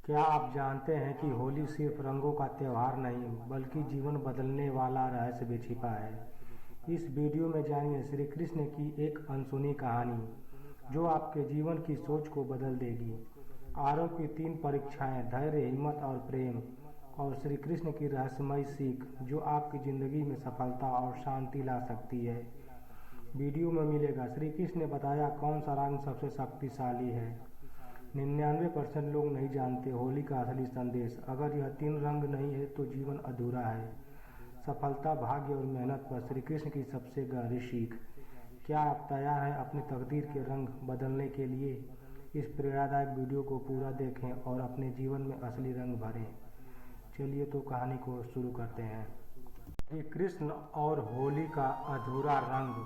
क्या आप जानते हैं कि होली सिर्फ रंगों का त्योहार नहीं बल्कि जीवन बदलने वाला रहस्य भी छिपा है। इस वीडियो में जानिए श्री कृष्ण की एक अनसुनी कहानी जो आपके जीवन की सोच को बदल देगी। आरव की 3 परीक्षाएं, धैर्य, हिम्मत और प्रेम, और श्री कृष्ण की रहस्यमय सीख जो आपकी जिंदगी में सफलता और शांति ला सकती है। वीडियो में मिलेगा श्री कृष्ण ने बताया कौन सा रंग सबसे शक्तिशाली है। 99% लोग नहीं जानते होली का असली संदेश। अगर यह 3 रंग नहीं है तो जीवन अधूरा है। सफलता, भाग्य और मेहनत पर श्री कृष्ण की सबसे गहरी सीख। क्या आप तैयार हैं अपनी तकदीर के रंग बदलने के लिए? इस प्रेरणादायक वीडियो को पूरा देखें और अपने जीवन में असली रंग भरें। चलिए तो कहानी को शुरू करते हैं। श्री कृष्ण और होली का अधूरा रंग।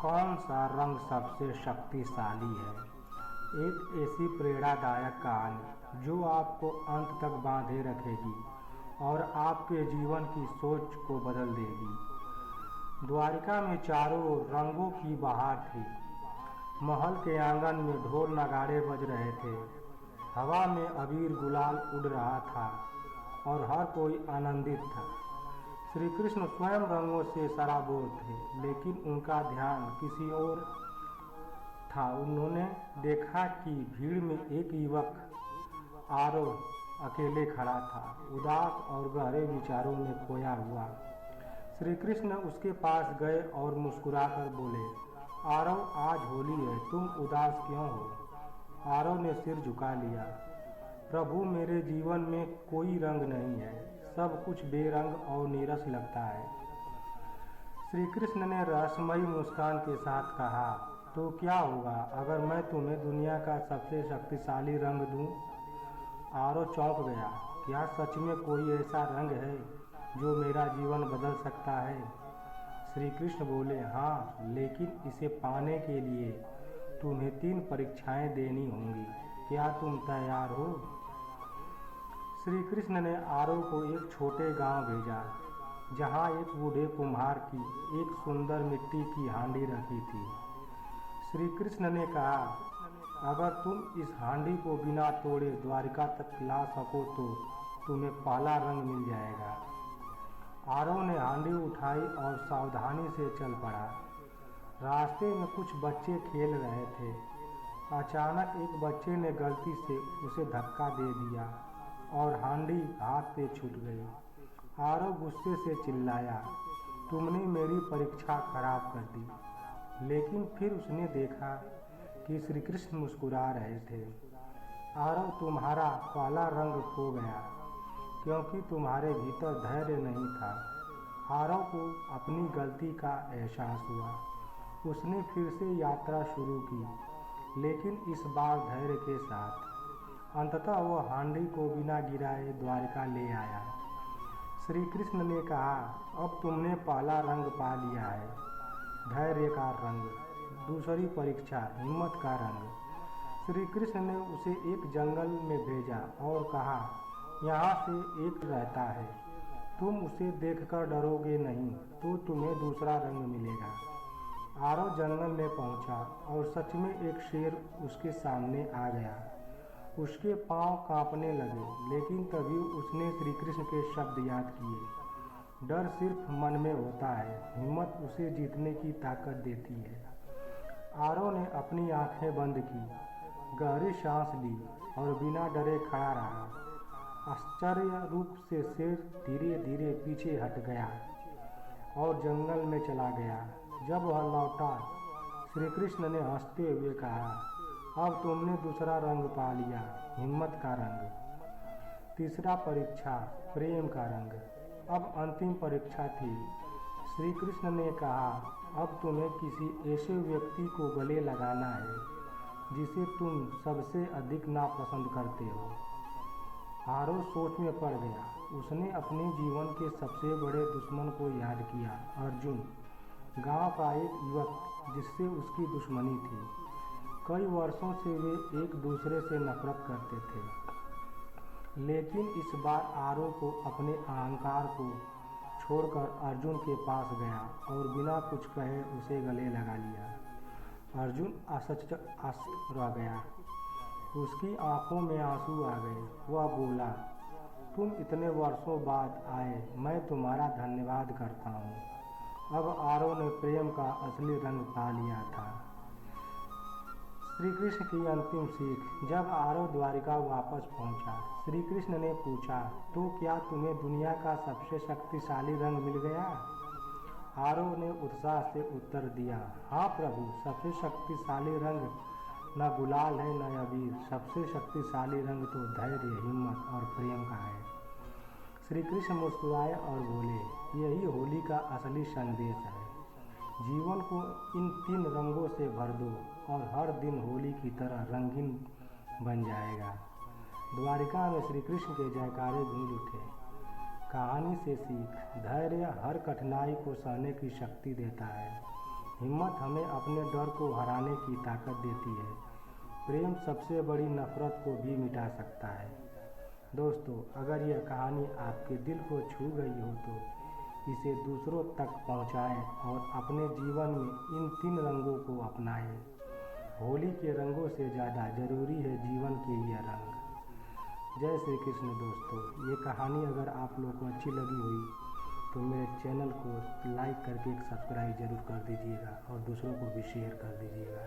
कौन सा रंग सबसे शक्तिशाली है? एक ऐसी प्रेरणादायक कहानी जो आपको अंत तक बांधे रखेगी और आपके जीवन की सोच को बदल देगी। द्वारिका में चारों रंगों की बहार थी। महल के आंगन में ढोल नगाड़े बज रहे थे। हवा में अबीर गुलाल उड़ रहा था और हर कोई आनंदित था। श्री कृष्ण स्वयं रंगों से सराबोर थे, लेकिन उनका ध्यान किसी और था। उन्होंने देखा कि भीड़ में एक युवक आरव अकेले खड़ा था, उदास और गहरे विचारों में खोया हुआ। श्री कृष्ण उसके पास गए और मुस्कुराकर बोले, आरव, आज होली है, तुम उदास क्यों हो? आरव ने सिर झुका लिया। प्रभु, मेरे जीवन में कोई रंग नहीं है, सब कुछ बेरंग और नीरस लगता है। श्री कृष्ण ने रहस्यमयी मुस्कान के साथ कहा, तो क्या होगा अगर मैं तुम्हें दुनिया का सबसे शक्तिशाली रंग दूं? आरव चौंक गया। क्या सच में कोई ऐसा रंग है जो मेरा जीवन बदल सकता है? श्री कृष्ण बोले, हाँ, लेकिन इसे पाने के लिए तुम्हें 3 परीक्षाएं देनी होंगी। क्या तुम तैयार हो? श्री कृष्ण ने आरव को एक छोटे गांव भेजा जहां एक बूढ़े कुम्हार की एक सुंदर मिट्टी की हांडी रखी थी। श्री कृष्ण ने कहा, अगर तुम इस हांडी को बिना तोड़े द्वारिका तक ला सको तो तुम्हें पहला रंग मिल जाएगा। आरव ने हांडी उठाई और सावधानी से चल पड़ा। रास्ते में कुछ बच्चे खेल रहे थे। अचानक एक बच्चे ने गलती से उसे धक्का दे दिया और हांडी हाथ से छूट गई। आरव गुस्से से चिल्लाया, तुमने मेरी परीक्षा खराब कर दी। लेकिन फिर उसने देखा कि श्री कृष्ण मुस्कुरा रहे थे। आरव, तुम्हारा पहला रंग खो गया क्योंकि तुम्हारे भीतर धैर्य नहीं था। आरव को अपनी गलती का एहसास हुआ। उसने फिर से यात्रा शुरू की, लेकिन इस बार धैर्य के साथ। अंततः वह हांडी को बिना गिराए द्वारिका ले आया। श्री कृष्ण ने कहा, अब तुमने पहला रंग पा लिया है, धैर्य का रंग। दूसरी परीक्षा, हिम्मत का रंग। श्री कृष्ण ने उसे एक जंगल में भेजा और कहा, यहाँ से एक रहता है, तुम उसे देखकर डरोगे नहीं तो तुम्हें दूसरा रंग मिलेगा। आरव जंगल में पहुंचा और सच में एक शेर उसके सामने आ गया। उसके पांव कांपने लगे, लेकिन तभी उसने श्री कृष्ण के शब्द याद किए, डर सिर्फ मन में होता है, हिम्मत उसे जीतने की ताकत देती है। आरव ने अपनी आंखें बंद की, गहरी सांस ली और बिना डरे खड़ा रहा। आश्चर्य रूप से शेर धीरे धीरे पीछे हट गया और जंगल में चला गया। जब वह लौटा, श्री कृष्ण ने हंसते हुए कहा, अब तुमने दूसरा रंग पा लिया, हिम्मत का रंग। तीसरा परीक्षा, प्रेम का रंग। अब अंतिम परीक्षा थी। श्री कृष्ण ने कहा, अब तुम्हें किसी ऐसे व्यक्ति को गले लगाना है जिसे तुम सबसे अधिक नापसंद करते हो। आरव सोच में पड़ गया। उसने अपने जीवन के सबसे बड़े दुश्मन को याद किया, अर्जुन, गांव का एक युवक जिससे उसकी दुश्मनी थी। कई वर्षों से वे एक दूसरे से नफरत करते थे, लेकिन इस बार आरव को अपने अहंकार को छोड़कर अर्जुन के पास गया और बिना कुछ कहे उसे गले लगा लिया। अर्जुन आश्चर्य रह गया। उसकी आंखों में आंसू आ गए। वह बोला, तुम इतने वर्षों बाद आए, मैं तुम्हारा धन्यवाद करता हूँ। अब आरव ने प्रेम का असली रंग पा लिया था। श्री कृष्ण की अंतिम सीख। जब आरव द्वारिका वापस पहुंचा, श्री कृष्ण ने पूछा, तो क्या तुम्हें दुनिया का सबसे शक्तिशाली रंग मिल गया? आरव ने उत्साह से उत्तर दिया, हाँ प्रभु, सबसे शक्तिशाली रंग न गुलाल है न अबीर, सबसे शक्तिशाली रंग तो धैर्य, हिम्मत और प्रेम का है। श्री कृष्ण मुस्कुराए और बोले, यही होली का असली संदेश है। जीवन को इन 3 रंगों से भर दो और हर दिन होली की तरह रंगीन बन जाएगा। द्वारिका में श्री कृष्ण के जयकारे गूंज उठे। कहानी से सीख। धैर्य हर कठिनाई को सहने की शक्ति देता है। हिम्मत हमें अपने डर को हराने की ताकत देती है। प्रेम सबसे बड़ी नफरत को भी मिटा सकता है। दोस्तों, अगर यह कहानी आपके दिल को छू गई हो तो इसे दूसरों तक पहुंचाएं और अपने जीवन में इन 3 रंगों को अपनाएं। होली के रंगों से ज़्यादा ज़रूरी है जीवन के ये रंग। जय श्री कृष्ण। दोस्तों, ये कहानी अगर आप लोग को अच्छी लगी हुई तो मेरे चैनल को लाइक करके एक सब्सक्राइब ज़रूर कर दीजिएगा और दूसरों को भी शेयर कर दीजिएगा।